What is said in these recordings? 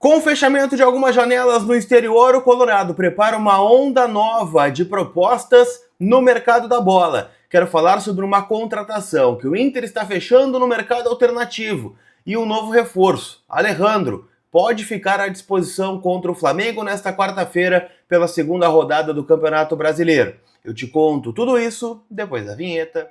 Com o fechamento de algumas janelas no exterior, o Colorado prepara uma onda nova de propostas no mercado da bola. Quero falar sobre uma contratação que o Inter está fechando no mercado alternativo e um novo reforço. Alejandro pode ficar à disposição contra o Flamengo nesta quarta-feira pela segunda rodada do Campeonato Brasileiro. Eu te conto tudo isso depois da vinheta.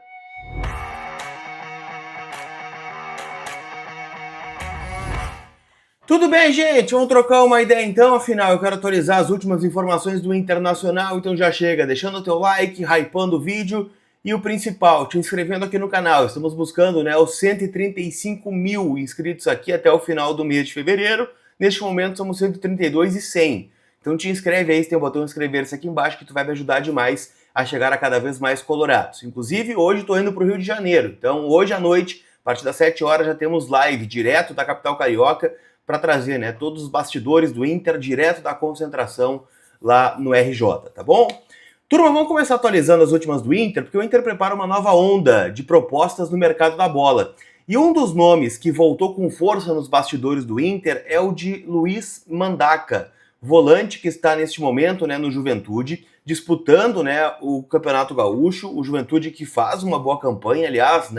Tudo bem, gente? Vamos trocar uma ideia então, afinal eu quero atualizar as últimas informações do Internacional, então já chega deixando o teu like, hypando o vídeo e o principal, te inscrevendo aqui no canal. Estamos buscando os 135 mil inscritos aqui até o final do mês de fevereiro. Neste momento somos 132.100. Então te inscreve aí, você tem o botão inscrever-se aqui embaixo que tu vai me ajudar demais a chegar a cada vez mais colorados. Inclusive hoje estou indo para o Rio de Janeiro, então hoje à noite, a partir das 7 horas já temos live direto da capital carioca, para trazer todos os bastidores do Inter direto da concentração lá no RJ, tá bom? Turma, vamos começar atualizando as últimas do Inter, porque o Inter prepara uma nova onda de propostas no mercado da bola. E um dos nomes que voltou com força nos bastidores do Inter é o de Luiz Mandaca, volante que está neste momento no Juventude, disputando o Campeonato Gaúcho, o Juventude que faz uma boa campanha, aliás,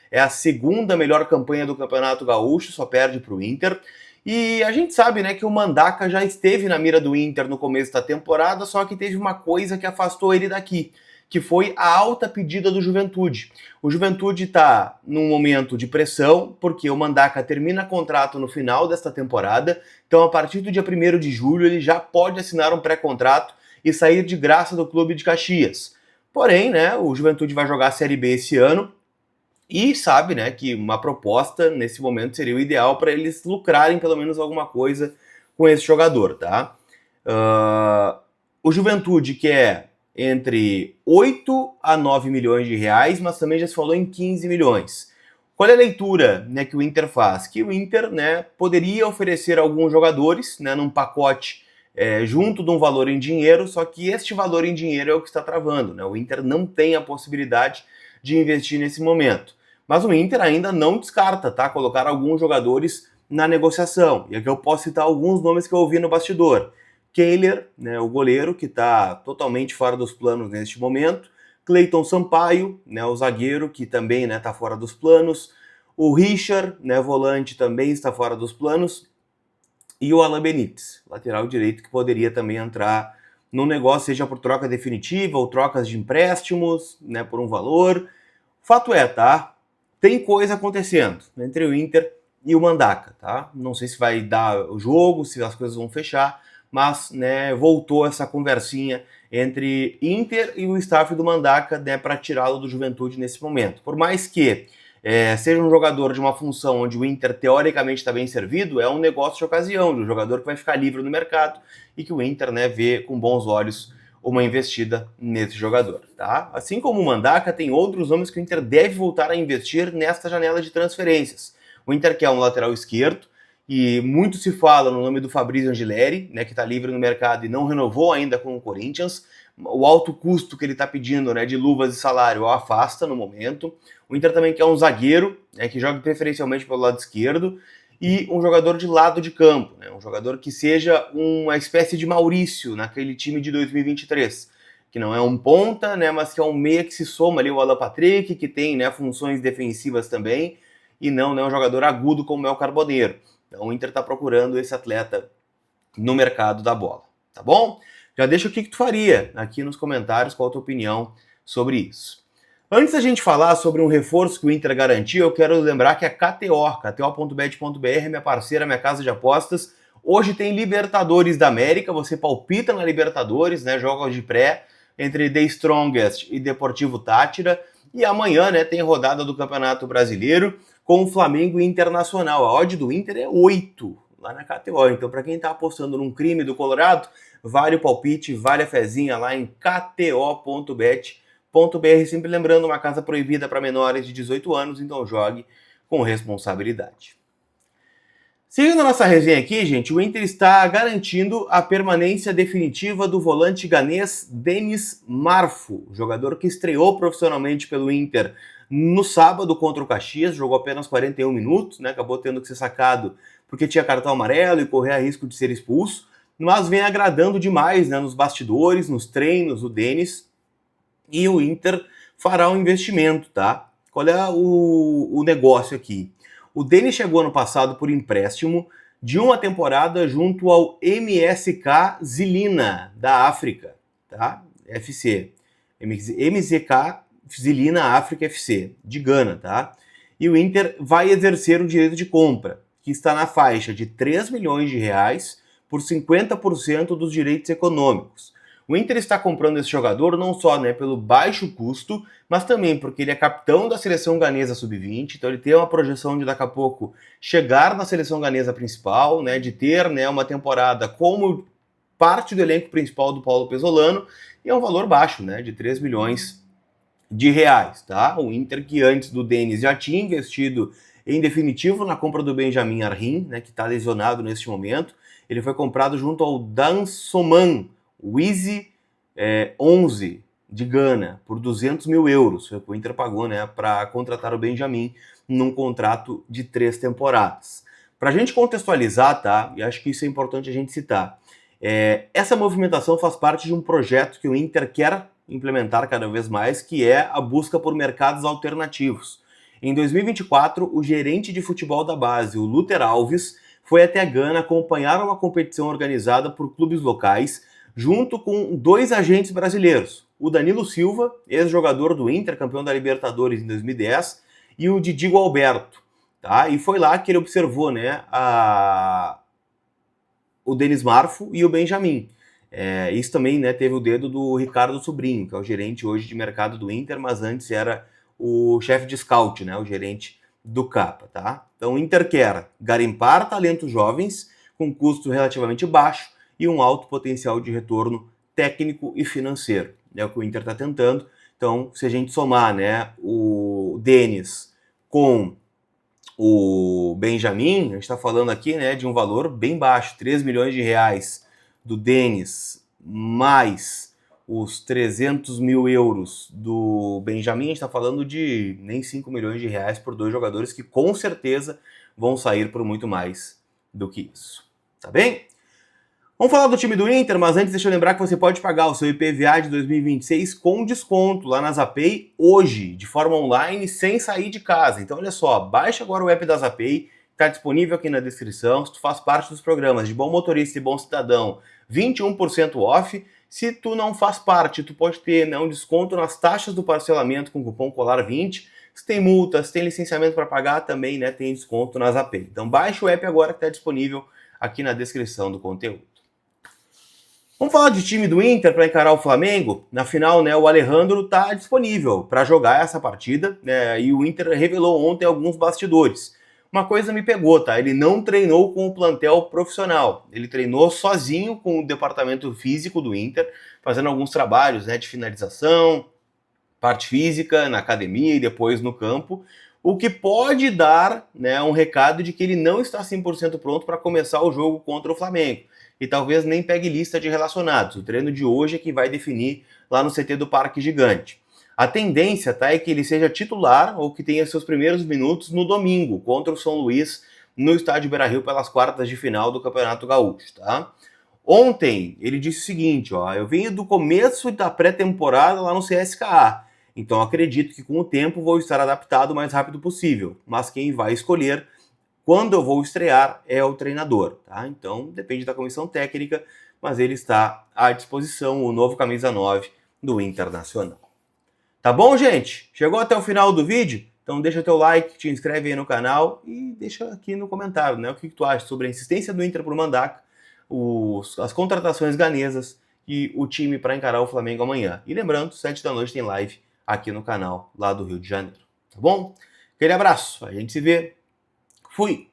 é a segunda melhor campanha do Campeonato Gaúcho, só perde para o Inter. E a gente sabe que o Mandaca já esteve na mira do Inter no começo da temporada, só que teve uma coisa que afastou ele daqui, que foi a alta pedida do Juventude. O Juventude está num momento de pressão, porque o Mandaca termina contrato no final desta temporada, então a partir do dia 1º de julho ele já pode assinar um pré-contrato e sair de graça do clube de Caxias. Porém, o Juventude vai jogar a Série B esse ano, e sabe que uma proposta nesse momento seria o ideal para eles lucrarem pelo menos alguma coisa com esse jogador, tá? O Juventude quer entre 8 a 9 milhões de reais, mas também já se falou em 15 milhões. Qual é a leitura que o Inter faz? Que o Inter poderia oferecer alguns jogadores num pacote junto de um valor em dinheiro, só que este valor em dinheiro é o que está travando. O Inter não tem a possibilidade de investir nesse momento. Mas o Inter ainda não descarta, colocar alguns jogadores na negociação. E aqui eu posso citar alguns nomes que eu ouvi no bastidor. Kehler, o goleiro, que está totalmente fora dos planos neste momento. Cleiton Sampaio, o zagueiro, que também está fora dos planos. O Richard, volante, também está fora dos planos. E o Alan Benítez, lateral direito, que poderia também entrar no negócio, seja por troca definitiva ou trocas de empréstimos, por um valor. Fato é, tem coisa acontecendo entre o Inter e o Mandaca, tá? Não sei se vai dar o jogo, se as coisas vão fechar, mas voltou essa conversinha entre Inter e o staff do Mandaca para tirá-lo do Juventude nesse momento. Por mais que seja um jogador de uma função onde o Inter teoricamente está bem servido, é um negócio de ocasião, de um jogador que vai ficar livre no mercado e que o Inter vê com bons olhos uma investida nesse jogador, tá? Assim como o Mandaca, tem outros nomes que o Inter deve voltar a investir nesta janela de transferências. O Inter quer um lateral esquerdo, e muito se fala no nome do Fabrício Angileri, que está livre no mercado e não renovou ainda com o Corinthians. O alto custo que ele está pedindo de luvas e salário o afasta no momento. O Inter também quer um zagueiro, que jogue preferencialmente pelo lado esquerdo, e um jogador de lado de campo, um jogador que seja uma espécie de Maurício naquele time de 2023, que não é um ponta, mas que é um meia que se soma ali o Alan Patrick, que tem funções defensivas também, e não um jogador agudo como é o Carboneiro. Então o Inter está procurando esse atleta no mercado da bola, tá bom? Já deixa o que tu faria aqui nos comentários, qual a tua opinião sobre isso. Antes da gente falar sobre um reforço que o Inter garantiu, eu quero lembrar que a KTO.bet.br, minha parceira, minha casa de apostas, hoje tem Libertadores da América, você palpita na Libertadores, jogos de pré, entre The Strongest e Deportivo Táchira, e amanhã tem rodada do Campeonato Brasileiro com o Flamengo e Internacional. A odd do Inter é 8 lá na KTO, então para quem está apostando num crime do Colorado, vale o palpite, vale a fezinha lá em KTO.bet.br, sempre lembrando, uma casa proibida para menores de 18 anos, então jogue com responsabilidade. Seguindo a nossa resenha aqui, gente, o Inter está garantindo a permanência definitiva do volante ganês Denis Marfo, jogador que estreou profissionalmente pelo Inter no sábado contra o Caxias, jogou apenas 41 minutos, acabou tendo que ser sacado porque tinha cartão amarelo e corria risco de ser expulso, mas vem agradando demais, né, nos bastidores, nos treinos, o Denis, e o Inter fará um investimento, tá? Qual é o negócio aqui? O Denis chegou ano passado por empréstimo de uma temporada junto ao MSK Zilina, da África, tá? FC. MZK Zilina África FC, de Gana, tá? E o Inter vai exercer o direito de compra, que está na faixa de 3 milhões de reais por 50% dos direitos econômicos. O Inter está comprando esse jogador não só, né, pelo baixo custo, mas também porque ele é capitão da seleção ganesa sub-20, então ele tem uma projeção de daqui a pouco chegar na seleção ganesa principal, né, de ter, né, uma temporada como parte do elenco principal do Paulo Pesolano, e é um valor baixo, né, de 3 milhões de reais, tá? O Inter que antes do Denis já tinha investido em definitivo na compra do Benjamin Arrim, né, que está lesionado neste momento. Ele foi comprado junto ao Dansoman Wizi 11 de Gana por 200 mil euros. O Inter pagou, né, para contratar o Benjamin num contrato de 3 temporadas. Para a gente contextualizar, tá? E acho que isso é importante a gente citar. Essa movimentação faz parte de um projeto que o Inter quer implementar cada vez mais, que é a busca por mercados alternativos. Em 2024, o gerente de futebol da base, o Luther Alves, foi até Gana acompanhar uma competição organizada por clubes locais, junto com 2 agentes brasileiros, o Danilo Silva, ex-jogador do Inter, campeão da Libertadores em 2010, e o Didigo Alberto. Tá? E foi lá que ele observou, né, o Denis Marfo e o Benjamin. Isso também, né, teve o dedo do Ricardo Sobrinho, que é o gerente hoje de mercado do Inter, mas antes era o chefe de scout, né, o gerente do Capa, tá? Então o Inter quer garimpar talentos jovens com custo relativamente baixo e um alto potencial de retorno técnico e financeiro. É o que o Inter está tentando. Então, se a gente somar, né, o Denis com o Benjamin, a gente está falando aqui, né, de um valor bem baixo, 3 milhões de reais do Denis, mais os 300 mil euros do Benjamin, a gente está falando de nem 5 milhões de reais por 2 jogadores que com certeza vão sair por muito mais do que isso. Tá bem? Vamos falar do time do Inter, mas antes deixa eu lembrar que você pode pagar o seu IPVA de 2026 com desconto lá na Zapay hoje, de forma online, sem sair de casa. Então olha só, baixa agora o app da Zapay, está disponível aqui na descrição. Se tu faz parte dos programas de Bom Motorista e Bom Cidadão, 21% off. Se tu não faz parte, tu pode ter, né, um desconto nas taxas do parcelamento com o cupom COLAR20. Se tem multa, se tem licenciamento para pagar, também, né, tem desconto na Zapay. Então baixa o app agora que está disponível aqui na descrição do conteúdo. Vamos falar de time do Inter para encarar o Flamengo? Na final, né, o Alejandro está disponível para jogar essa partida, né, e o Inter revelou ontem alguns bastidores. Uma coisa me pegou, tá? Ele não treinou com o plantel profissional. Ele treinou sozinho com o departamento físico do Inter, fazendo alguns trabalhos, né, de finalização, parte física, na academia e depois no campo, o que pode dar, né, um recado de que ele não está 100% pronto para começar o jogo contra o Flamengo. E talvez nem pegue lista de relacionados. O treino de hoje é que vai definir lá no CT do Parque Gigante. A tendência, tá, é que ele seja titular ou que tenha seus primeiros minutos no domingo, contra o São Luís, no estádio Beira-Rio, pelas quartas de final do Campeonato Gaúcho, tá? Ontem, ele disse o seguinte, ó, eu venho do começo da pré-temporada lá no CSKA, então acredito que com o tempo vou estar adaptado o mais rápido possível, mas quem vai escolher quando eu vou estrear é o treinador, tá? Então depende da comissão técnica, mas ele está à disposição, o novo camisa 9 do Internacional. Tá bom, gente? Chegou até o final do vídeo? Então deixa teu like, te inscreve aí no canal e deixa aqui no comentário, né, o que tu acha sobre a insistência do Inter por Mandaca, as contratações ganesas e o time para encarar o Flamengo amanhã. E lembrando, 7 da noite tem live aqui no canal lá do Rio de Janeiro, tá bom? Aquele abraço, a gente se vê. Fui!